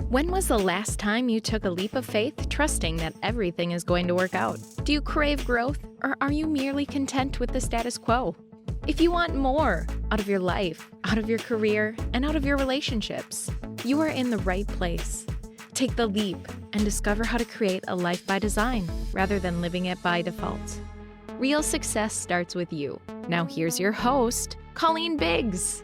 When was the last time you took a leap of faith, trusting that everything is going to work out? Do you crave growth, or are you merely content with the status quo? If you want more out of your life, out of your career, and out of your relationships, you are in the right place. Take the leap and discover how to create a life by design rather than living it by default. Real success starts with you. Now here's your host, Colleen Biggs.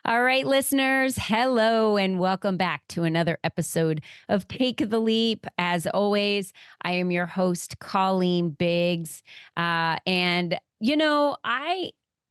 All right, listeners, hello and welcome back to another episode of Take the Leap. As always, I am your host, Colleen Biggs. I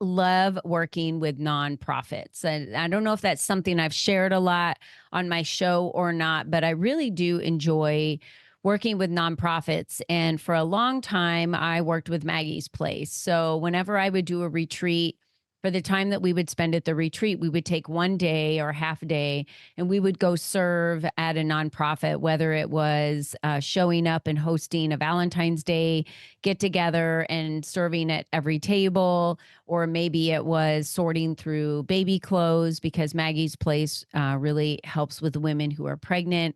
love working with nonprofits. And I don't know if that's something I've shared a lot on my show or not, but I really do enjoy working with nonprofits. And for a long time, I worked with Maggie's Place. So whenever I would do a retreat, for the time that we would spend at the retreat, we would take one day or half a day and we would go serve at a nonprofit, whether it was showing up and hosting a Valentine's Day get together and serving at every table, or maybe it was sorting through baby clothes, because Maggie's Place really helps with women who are pregnant,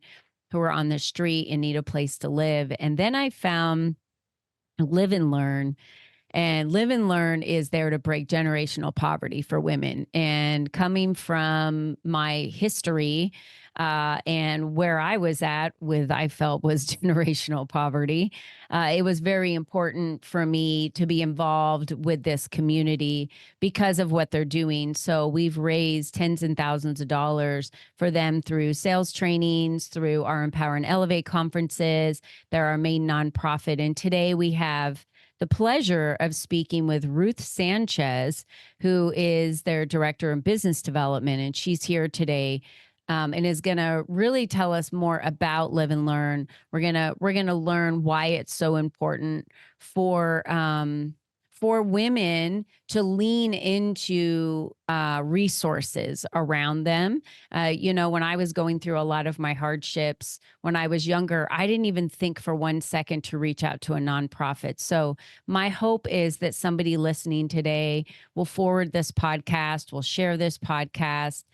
who are on the street and need a place to live. And then I found Live and Learn. And Live and Learn is there to break generational poverty for women. And coming from my history and where I was at with, I felt, was generational poverty, it was very important for me to be involved with this community because of what they're doing. So we've raised tens and thousands of dollars for them through sales trainings, through our Empower and Elevate conferences. They're our main nonprofit. And today we have the pleasure of speaking with Ruth Sanchez, who is their director of business development. And she's here today and is going to really tell us more about Live and Learn. We're gonna learn why it's so important for women to lean into resources around them. When I was going through a lot of my hardships when I was younger, I didn't even think for 1 second to reach out to a nonprofit. So my hope is that somebody listening today will forward this podcast, will share this podcast,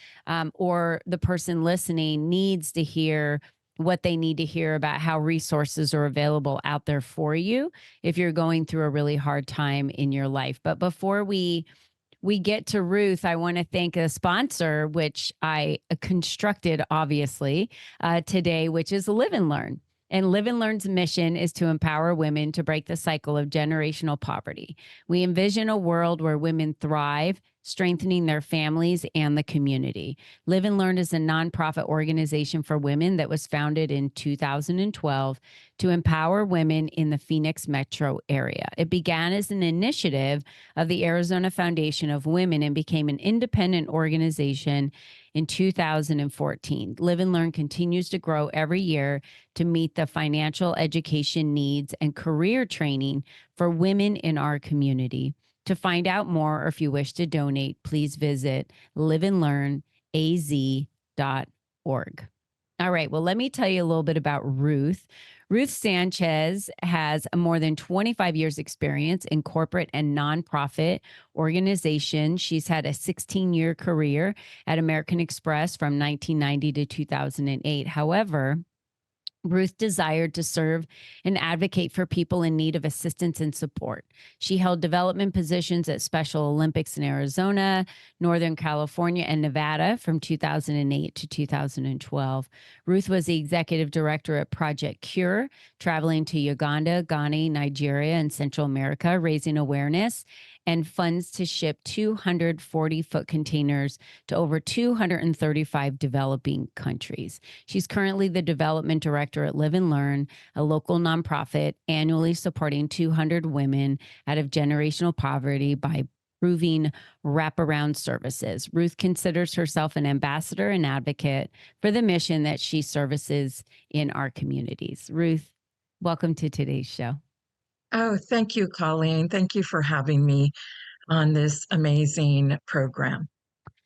or the person listening needs to hear what they need to hear about how resources are available out there for you if you're going through a really hard time in your life. But before we get to Ruth, I want to thank a sponsor, which I constructed, obviously, today, which is Live and Learn. And Live and Learn's mission is to empower women to break the cycle of generational poverty. We envision a world where women thrive, strengthening their families and the community. Live and Learn is a nonprofit organization for women that was founded in 2012 to empower women in the Phoenix metro area. It began as an initiative of the Arizona Foundation of Women and became an independent organization in 2014. Live and Learn continues to grow every year to meet the financial education needs and career training for women in our community. To find out more, or if you wish to donate, please visit liveandlearnaz.org. All right, well, let me tell you a little bit about Ruth. Ruth Sanchez has more than 25 years experience in corporate and nonprofit organizations. She's had a 16-year career at American Express from 1990 to 2008. However, Ruth desired to serve and advocate for people in need of assistance and support. She held development positions at Special Olympics in Arizona, Northern California, and Nevada from 2008 to 2012. Ruth was the executive director at Project Cure, traveling to Uganda, Ghana, Nigeria, and Central America, raising awareness and funds to ship 240-foot containers to over 235 developing countries. She's currently the development director at Live and Learn, a local nonprofit annually supporting 200 women out of generational poverty by improving wraparound services. Ruth considers herself an ambassador and advocate for the mission that she services in our communities. Ruth, welcome to today's show. Oh, thank you, Colleen. Thank you for having me on this amazing program.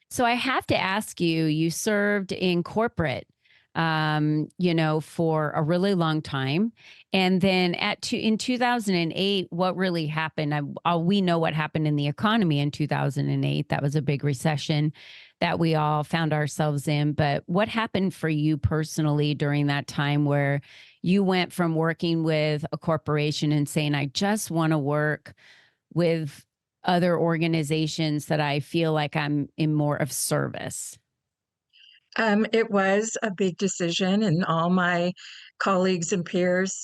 So I have to ask you, you served in corporate for a really long time. And then in 2008, what really happened? We know what happened in the economy in 2008. That was a big recession that we all found ourselves in. But what happened for you personally during that time where you went from working with a corporation and saying, I just want to work with other organizations that I feel like I'm in more of service? It was a big decision, and all my colleagues and peers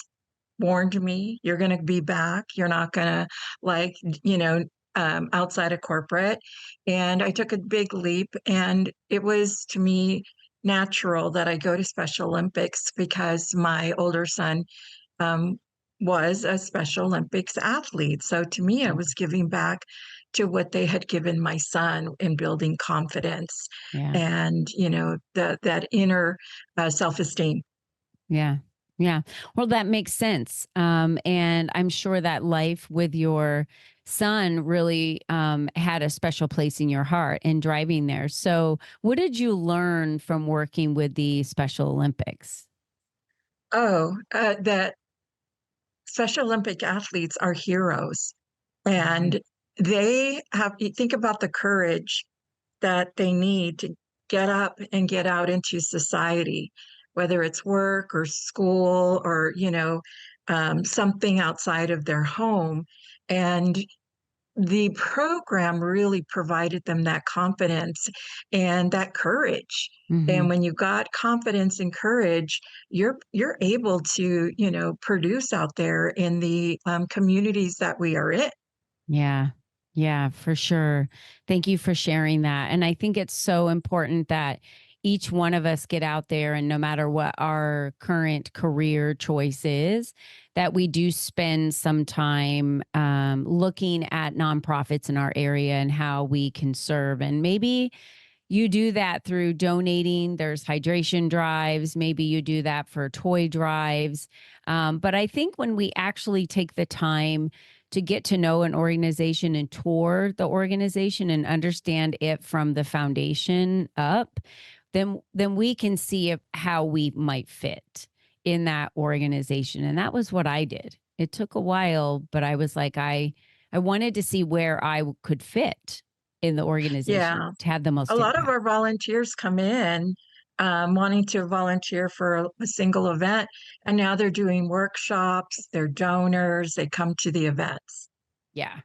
warned me, you're going to be back. You're not going to like, you know, outside of corporate. And I took a big leap, and it was to me natural that I go to Special Olympics because my older son um, was a Special Olympics athlete. So to me, I was giving back to what they had given my son in building confidence Yeah. and, that inner self-esteem. Yeah. Yeah. Well, that makes sense. And I'm sure that life with your son really had a special place in your heart and driving there. So, what did you learn from working with the Special Olympics? Oh, that Special Olympic athletes are heroes. Mhm. And they have, you think about the courage that they need to get up and get out into society, whether it's work or school or, something outside of their home. And the program really provided them that confidence and that courage. And Mhm. when you got confidence and courage, you're able to, produce out there in the communities that we are in. Yeah. Yeah, for sure. Thank you for sharing that. And I think it's so important that each one of us get out there, and no matter what our current career choice is, that we do spend some time looking at nonprofits in our area and how we can serve. And maybe you do that through donating. There's hydration drives. Maybe you do that for toy drives. But I think when we actually take the time to get to know an organization and tour the organization and understand it from the foundation up, then we can see how we might fit in that organization. And that was what I did. It took a while, but I was like, I wanted to see where I could fit in the organization Yeah. to have the A most lot of impact. our volunteers come in wanting to volunteer for a single event, and now they're doing workshops, they're donors, they come to the events. Yeah.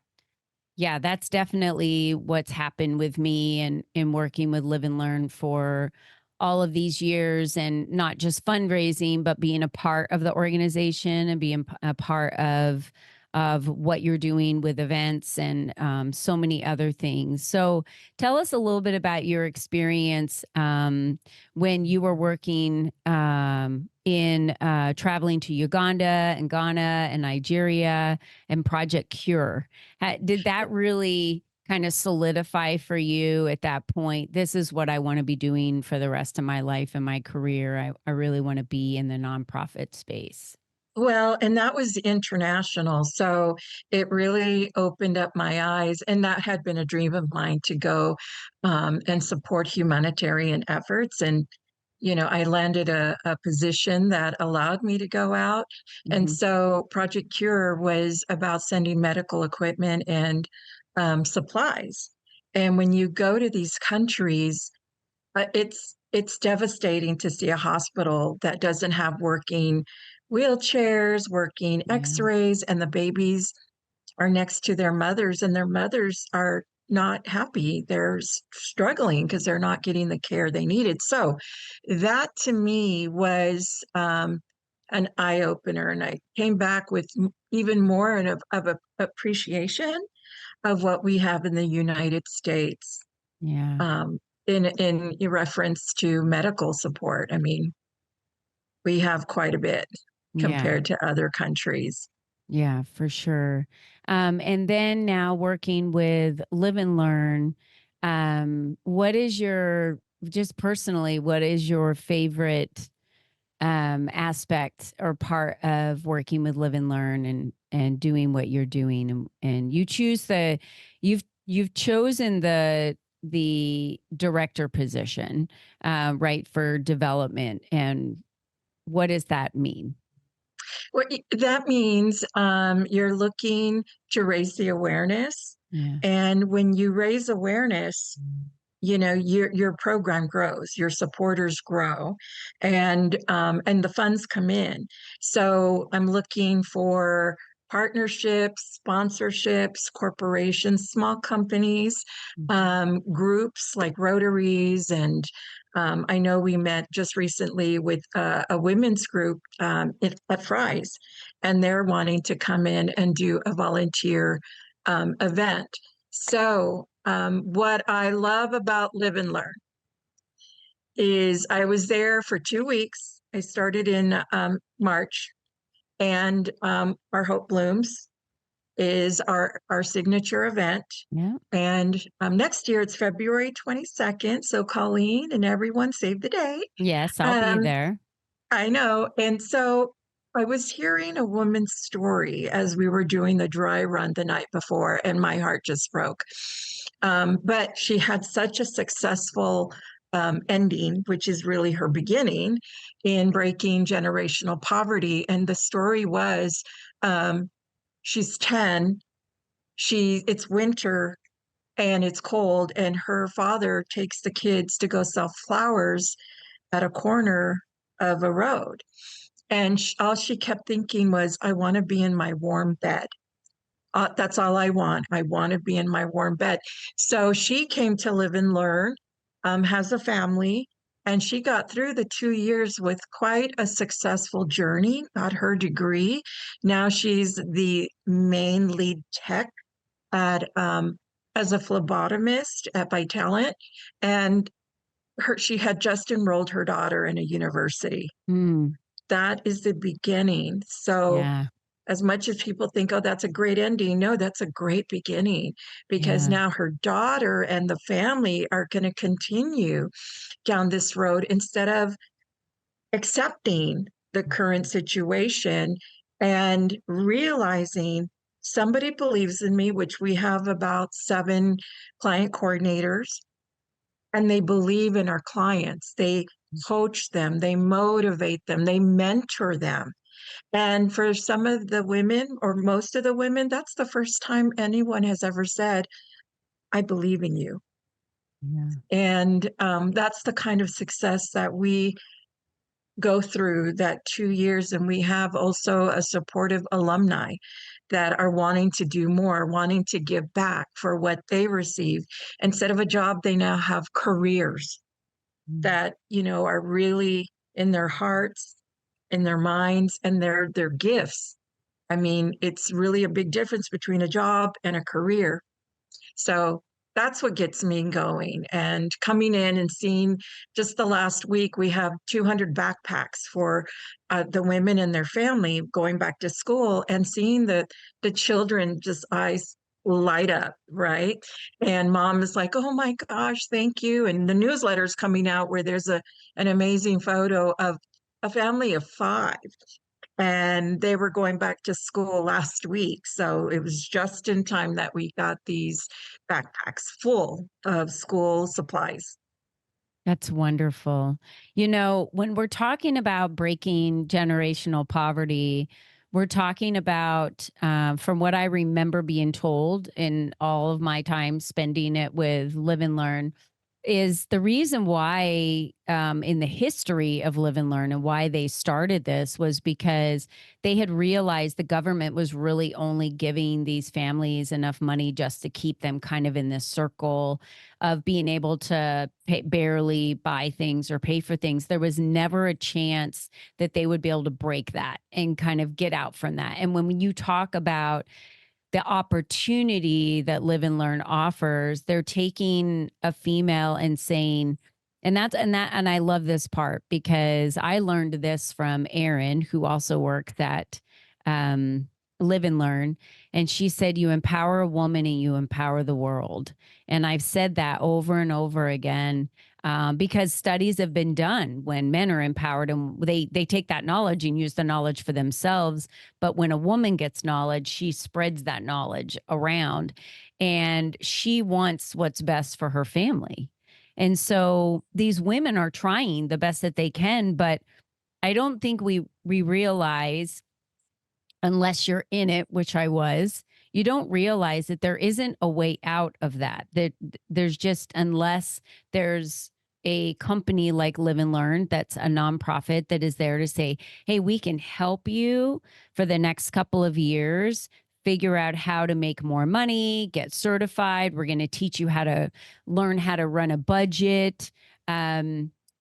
Yeah, that's definitely what's happened with me and in working with Live and Learn for all of these years, and not just fundraising, but being a part of the organization and being a part of what you're doing with events and so many other things. So tell us a little bit about your experience when you were working in traveling to Uganda and Ghana and Nigeria and Project Cure. Did that really kind of solidify for you at that point? This is what I want to be doing for the rest of my life and my career. I really want to be in the nonprofit space. Well, and that was international. So it really opened up my eyes. And that had been a dream of mine to go and support humanitarian efforts. And, I landed a position that allowed me to go out. And Hmm. so Project Cure was about sending medical equipment and supplies. And when you go to these countries, it's devastating to see a hospital that doesn't have working wheelchairs, working Yeah. X-rays, and the babies are next to their mothers, and their mothers are not happy. They're struggling because they're not getting the care they needed. So that to me was an eye opener, and I came back with even more of a appreciation of what we have in the United States Yeah. um, in reference to medical support. I mean, we have quite a bit Yeah. compared to other countries. Yeah, for sure. And then now working with Live and Learn, what is just personally, what is your favorite aspect or part of working with Live and Learn and doing what you're doing? And you choose you've chosen the director position, right, for development? And what does that mean? Well, that means you're looking to raise the awareness. Yeah. And when you raise awareness, you know, your program grows, your supporters grow, and the funds come in. So I'm looking for partnerships, sponsorships, corporations, small companies, groups like Rotaries, and I know we met just recently with a women's group at Fry's, and they're wanting to come in and do a volunteer event. So, what I love about Live and Learn is I was there for 2 weeks. I started in March, and our Hope Blooms is our signature event. Yeah. And next year it's February 22nd. So, Colleen and everyone save the date. Yes, I'll be Um, there. I know. And so I was hearing a woman's story as we were doing the dry run the night before, and my heart just broke. But she had such a successful ending, which is really her beginning in breaking generational poverty. And the story was um, she's 10, it's winter and it's cold, and her father takes the kids to go sell flowers at a corner of a road. And all she kept thinking was, I want to be in my warm bed. That's all I want. I want to be in my warm bed. So she came to Live and Learn, has a family, and she got through the 2 years with quite a successful journey, got her degree. Now she's the main lead tech at as a phlebotomist at Vitalent, and she had just enrolled her daughter in a university. Mm, That is the beginning. So yeah. as much as people think, oh, that's a great ending, no, that's a great beginning, because Yeah. now her daughter and the family are going to continue down this road instead of accepting the current situation and realizing somebody believes in me, which we have about 7 client coordinators, and they believe in our clients. They coach them, they motivate them, they mentor them. And for some of the women, or most of the women, that's the first time anyone has ever said, I believe in you. Yeah. And that's the kind of success that we go through that 2 years. And we have also a supportive alumni that are wanting to do more, wanting to give back for what they received. Instead of a job, they now have careers Mm. that, you know, are really in their hearts, in their minds, and their gifts. I mean, it's really a big difference between a job and a career. So that's what gets me going. And coming in and seeing, just the last week, we have 200 backpacks for the women and their family going back to school, and seeing the children just eyes light up, right? And mom is like, oh my gosh, thank you. And the newsletter's coming out where there's an amazing photo of a family of 5, and they were going back to school last week. So it was just in time that we got these backpacks full of school supplies. That's wonderful. You know, when we're talking about breaking generational poverty, we're talking about, from what I remember being told in all of my time spending it with Live and Learn, is the reason why, in the history of Live and Learn and why they started this was because they had realized the government was really only giving these families enough money just to keep them kind of in this circle of being able to barely buy things or pay for things. There was never a chance that they would be able to break that and kind of get out from that. And when you talk about the opportunity that Live and Learn offers, they're taking a female and saying, and I love this part because I learned this from Erin, who also works at Live and Learn. And she said, you empower a woman and you empower the world. And I've said that over and over again, because studies have been done when men are empowered and they take that knowledge and use the knowledge for themselves. But when a woman gets knowledge, she spreads that knowledge around. and she wants what's best for her family. And so these women are trying the best that they can, but I don't think we realize, unless you're in it, which I was, you don't realize that there isn't a way out of that. That there's just, unless there's a company like Live and Learn that's a nonprofit that is there to say, hey, we can help you for the next couple of years figure out how to make more money, get certified. We're going to teach you how to learn how to run a budget,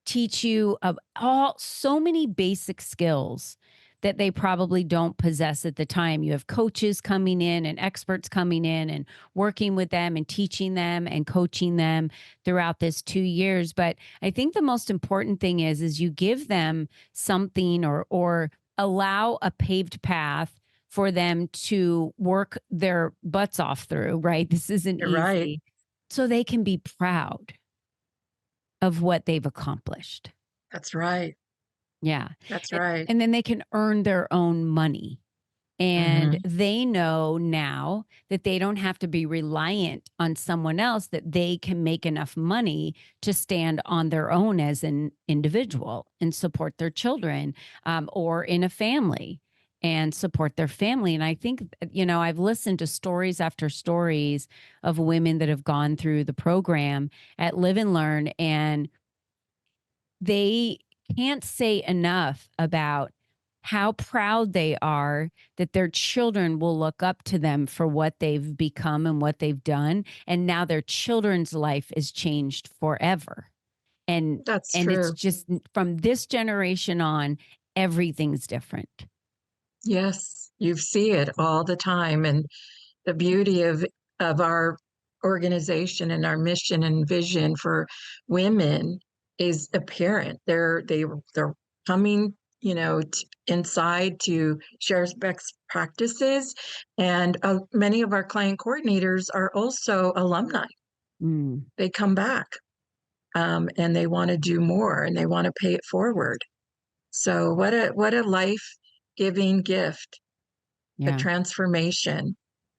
teach you of all so many basic skills that they probably don't possess at the time. You have coaches coming in and experts coming in and working with them and teaching them and coaching them throughout this 2 years. But I think the most important thing is you give them something, or allow a paved path for them to work their butts off through, right? This isn't You're easy. right. So they can be proud of what they've accomplished. That's right. Yeah. That's right. And then they can earn their own money. And they know now that they don't have to be reliant on someone else, that they can make enough money to stand on their own as an individual and support their children, or in a family and support their family. And I think, I've listened to stories after stories of women that have gone through the program at Live and Learn, and they can't say enough about how proud they are that their children will look up to them for what they've become and what they've done. And now their children's life is changed forever. And That's it's true. just from this generation on, everything's different. Yes, you see it all the time. And the beauty of our organization and our mission and vision for women is apparent. They're coming, inside to share best practices, and many of our client coordinators are also alumni. Mm, They come back, and they want to do more, and they want to pay it forward. So what a life-giving gift, the yeah. transformation.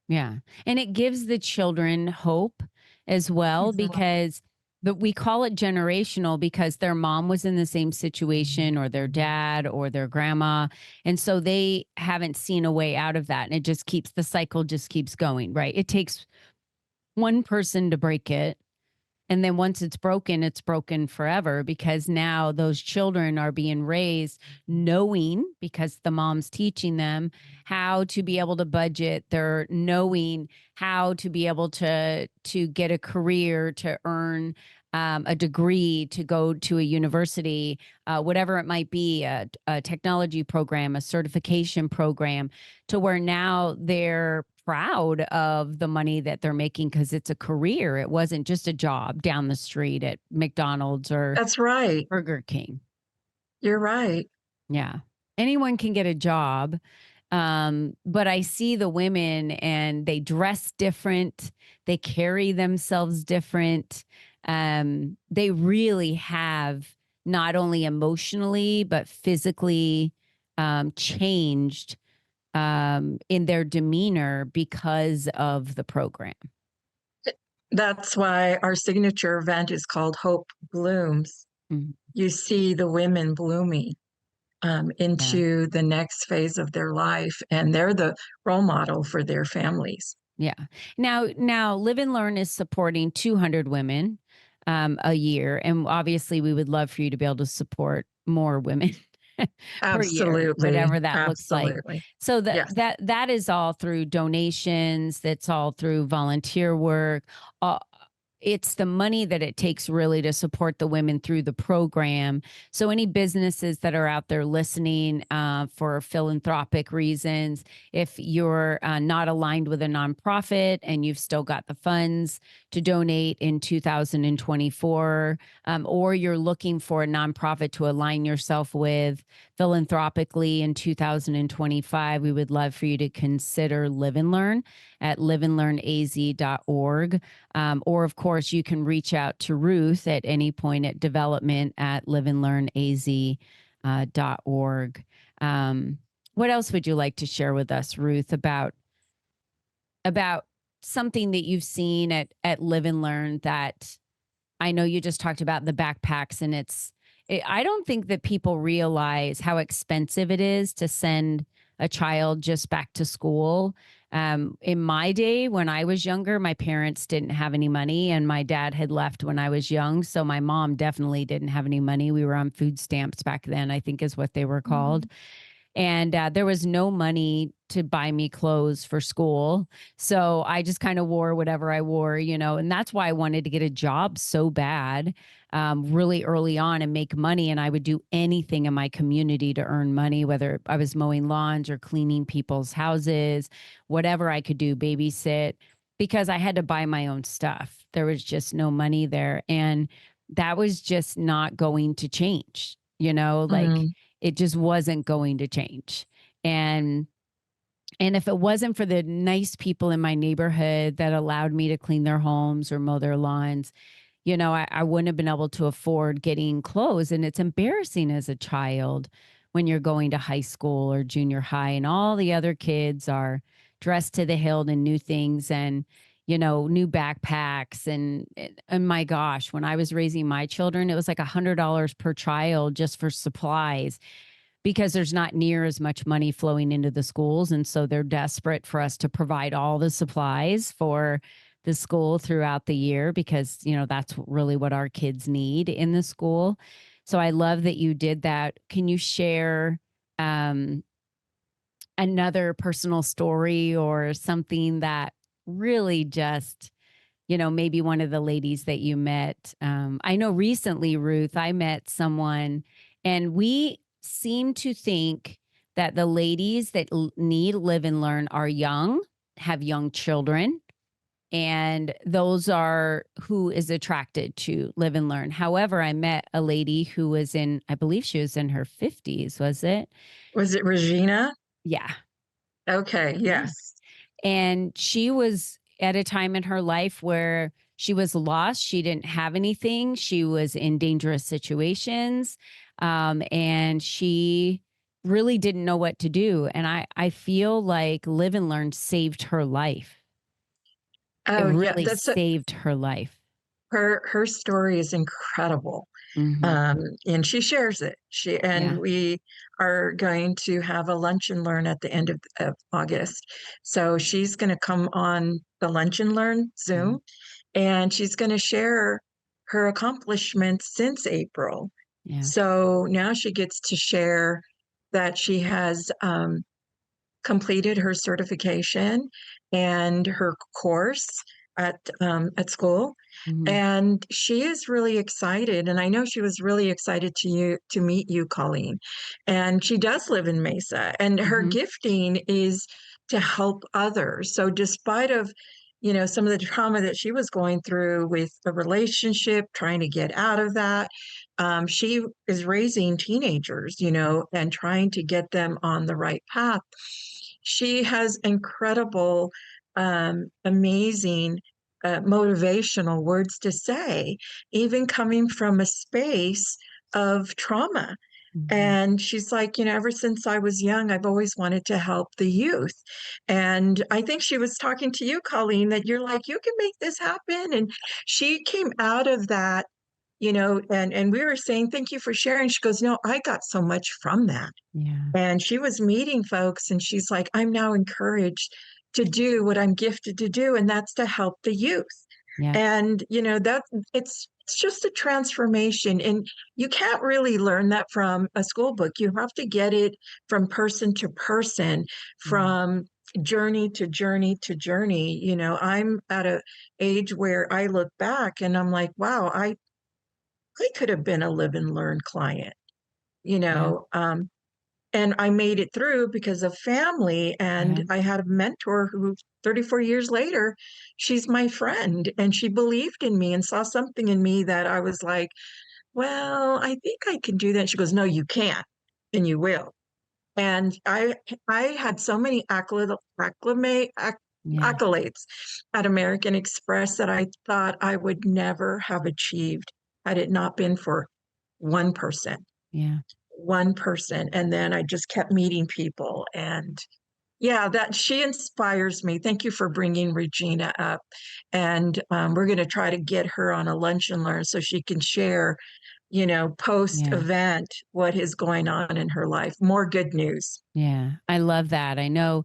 Yeah. And it gives the children hope as well, because we call it generational because their mom was in the same situation, or their dad or their grandma. And so they haven't seen a way out of that. And it just keeps, the cycle just keeps going, right? It takes one person to break it. And then once it's broken forever, because now those children are being raised knowing, because the mom's teaching them how to be able to budget. They're knowing how to be able to get a career, to earn a degree, to go to a university, whatever it might be, a technology program, a certification program, to where now they're proud of the money that they're making because it's a career. It wasn't just a job down the street at McDonald's or That's right. Burger King. You're right. Yeah. Anyone can get a job. But I see the women, and they dress different. They carry themselves different. They really have not only emotionally, but physically changed in their demeanor because of the program. That's why our signature event is called Hope Blooms. Mhm. You see the women blooming Yeah. into the next phase of their life, and they're the role model for their families. Yeah. Now, Live and Learn is supporting 200 women a year, and obviously, we would love for you to be able to support more women per year, Absolutely. whatever that looks like. Absolutely. So Yes. that is all through donations. That's all through volunteer work. Uh, it's the money that it takes really to support the women through the program. So any businesses that are out there listening for philanthropic reasons, if you're not aligned with a nonprofit and you've still got the funds to donate in 2024, or you're looking for a nonprofit to align yourself with philanthropically in 2025, we would love for you to consider Live and Learn at liveandlearnaz.org. Or, of course, you can reach out to Ruth at any point at development at liveandlearnaz.org. What else would you like to share with us, Ruth, about something that you've seen at Live and Learn that I know you just talked about the backpacks, and I don't think that people realize how expensive it is to send a child just back to school. In my day, when I was younger, my parents didn't have any money, and my dad had left when I was young. So my mom definitely didn't have any money. We were on food stamps back then, I think is what they were called. And there was no money to buy me clothes for school. So I just kind of wore whatever I wore, and that's why I wanted to get a job so bad, really early on, and make money. And I would do anything in my community to earn money, whether I was mowing lawns or cleaning people's houses, whatever I could do, babysit, because I had to buy my own stuff. There was just no money there. And that was just not going to change, like it just wasn't going to change. And if it wasn't for the nice people in my neighborhood that allowed me to clean their homes or mow their lawns, I wouldn't have been able to afford getting clothes. And it's embarrassing as a child when you're going to high school or junior high and all the other kids are dressed to the hilt in new things and, new backpacks. And my gosh, when I was raising my children, it was like $100 per child just for supplies, because there's not near as much money flowing into the schools. And so they're desperate for us to provide all the supplies for the school throughout the year, because, that's really what our kids need in the school. So I love that you did that. Can you share another personal story or something that really just, maybe one of the ladies that you met? I know recently, Ruth, I met someone, and we seem to think that the ladies that need Live and Learn are young, have young children, and those are who is attracted to Live and Learn. However, I met a lady who was I believe she was in her 50s, was it? Was it Regina? Yeah. Okay, Yeah. yes. And she was at a time in her life where she was lost. She didn't have anything. She was in dangerous situations. And she really didn't know what to do. And I feel like Live and Learn saved her life. It Oh, yeah, really saved her life. her story is incredible. Mm-hmm. And she shares it. Yeah. We are going to have a lunch and learn at the end of August. So she's going to come on the lunch and learn Zoom, and she's going to share her accomplishments since April. Yeah. So now she gets to share that she has completed her certification and her course at school. Mm-hmm. And she is really excited. And I know she was really excited to meet you, Colleen. And she does live in Mesa, and her Mm-hmm. gifting is to help others. So despite of, some of the trauma that she was going through with a relationship, trying to get out of that, she is raising teenagers, and trying to get them on the right path. She has incredible, amazing, motivational words to say, even coming from a space of trauma. Mm-hmm. And she's like, ever since I was young, I've always wanted to help the youth. And I think she was talking to you, Colleen, that you're like, you can make this happen. And she came out of that, and we were saying, thank you for sharing. She goes, no, I got so much from that. Yeah. And she was meeting folks, and she's like, I'm now encouraged to do what I'm gifted to do, and that's to help the youth. Yeah. And that it's just a transformation, and you can't really learn that from a school book. You have to get it from person to person, from journey to journey to journey. I'm at a age where I look back and I'm like, wow, I could have been a Live and Learn client, you Yeah. know. And I made it through because of family. And Yeah. I had a mentor who 34 years later, she's my friend, and she believed in me and saw something in me that I was like, well, I think I can do that. She goes, no, you can't, and you will. And I had so many Yeah. accolades at American Express that I thought I would never have achieved had it not been for one person Yeah. one person. And then I just kept meeting people, and Yeah, that she inspires me. Thank you for bringing Regina up. And we're going to try to get her on a lunch and learn so she can share, post Yeah. event, what is going on in her life. More good news. Yeah, I love that. I know,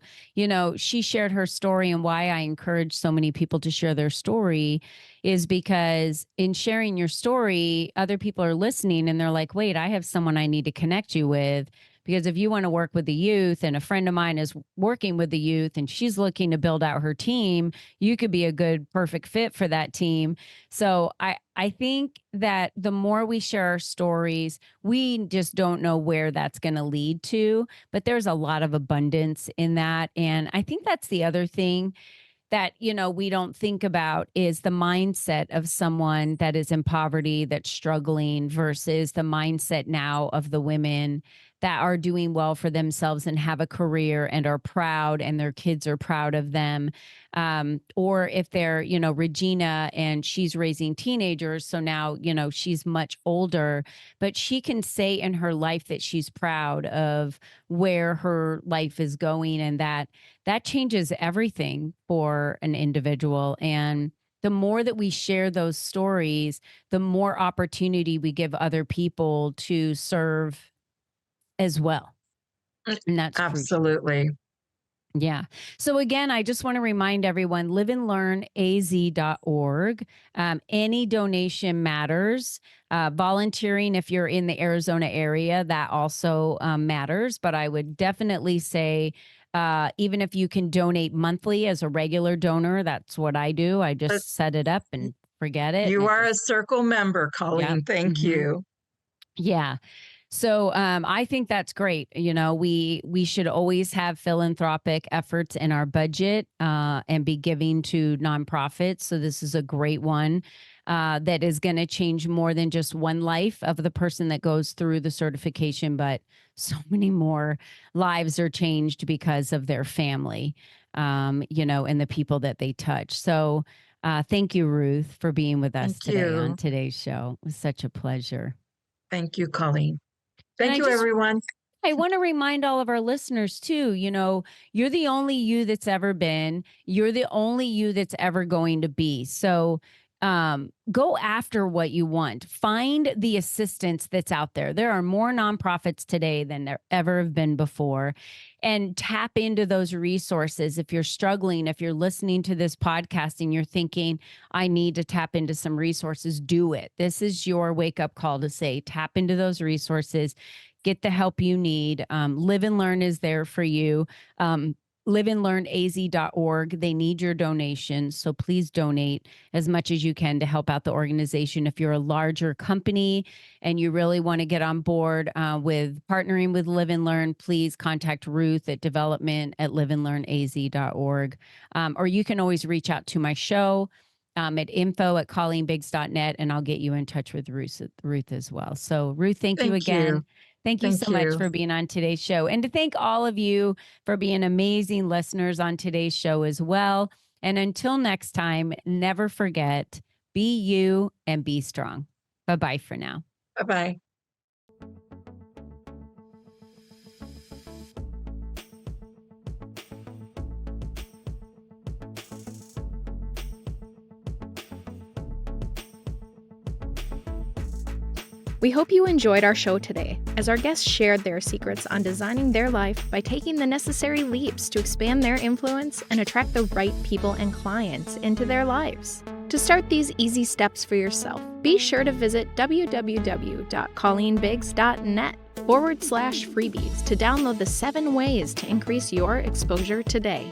she shared her story, and why I encourage so many people to share their story is because in sharing your story, other people are listening and they're like, wait, I have someone I need to connect you with. Because if you want to work with the youth, and a friend of mine is working with the youth and she's looking to build out her team, you could be a good, perfect fit for that team. So I think that the more we share our stories, we just don't know where that's going to lead to, but there's a lot of abundance in that. And I think that's the other thing that we don't think about is the mindset of someone that is in poverty, that's struggling, versus the mindset now of the women that are doing well for themselves and have a career and are proud, and their kids are proud of them. Or if they're Regina, and she's raising teenagers, so now she's much older, but she can say in her life that she's proud of where her life is going, and that changes everything for an individual. And the more that we share those stories, the more opportunity we give other people to serve as well. And that's crucial. Absolutely. Yeah. So again, I just want to remind everyone, liveandlearnaz.org. Any donation matters. Volunteering, if you're in the Arizona area, that also matters. But I would definitely say, even if you can donate monthly as a regular donor, that's what I do. I Uh, just set it up and forget it. And You it are a just, circle member, yep. Colleen. Thank Hmm. you. Yeah. So I think that's great. We should always have philanthropic efforts in our budget, and be giving to nonprofits. So this is a great one that is going to change more than just one life of the person that goes through the certification, but so many more lives are changed because of their family, and the people that they touch. So thank you, Ruth, for being with us Thank today on you. today's show. It was such a pleasure. Thank you, Colleen. And Thank you, everyone. I want to remind all of our listeners too, you're the only you that's ever been, you're the only you that's ever going to be. So go after what you want. Find the assistance that's out there. There are more nonprofits today than there ever have been before. And tap into those resources. If you're struggling, if you're listening to this podcast and you're thinking, I need to tap into some resources, do it. This is your wake up call to say, tap into those resources, get the help you need. Live and Learn is there for you. Liveandlearnaz.org. They need your donations. So please donate as much as you can to help out the organization. If you're a larger company and you really want to get on board with partnering with Live and Learn, please contact Ruth at development@liveandlearnaz.org. Or you can always reach out to my show at info@colleenbiggs.net, and I'll get you in touch with Ruth as well. So Ruth, thank you Thank you. again. Thank you Thank so much you. for being on today's show, and to thank all of you for being amazing listeners on today's show as well. And until next time, never forget, be you and be strong. Bye-bye for now. Bye-bye. We hope you enjoyed our show today, as our guests shared their secrets on designing their life by taking the necessary leaps to expand their influence and attract the right people and clients into their lives. To start these easy steps for yourself, be sure to visit www.colleenbiggs.net/freebies to download the 7 ways to increase your exposure today.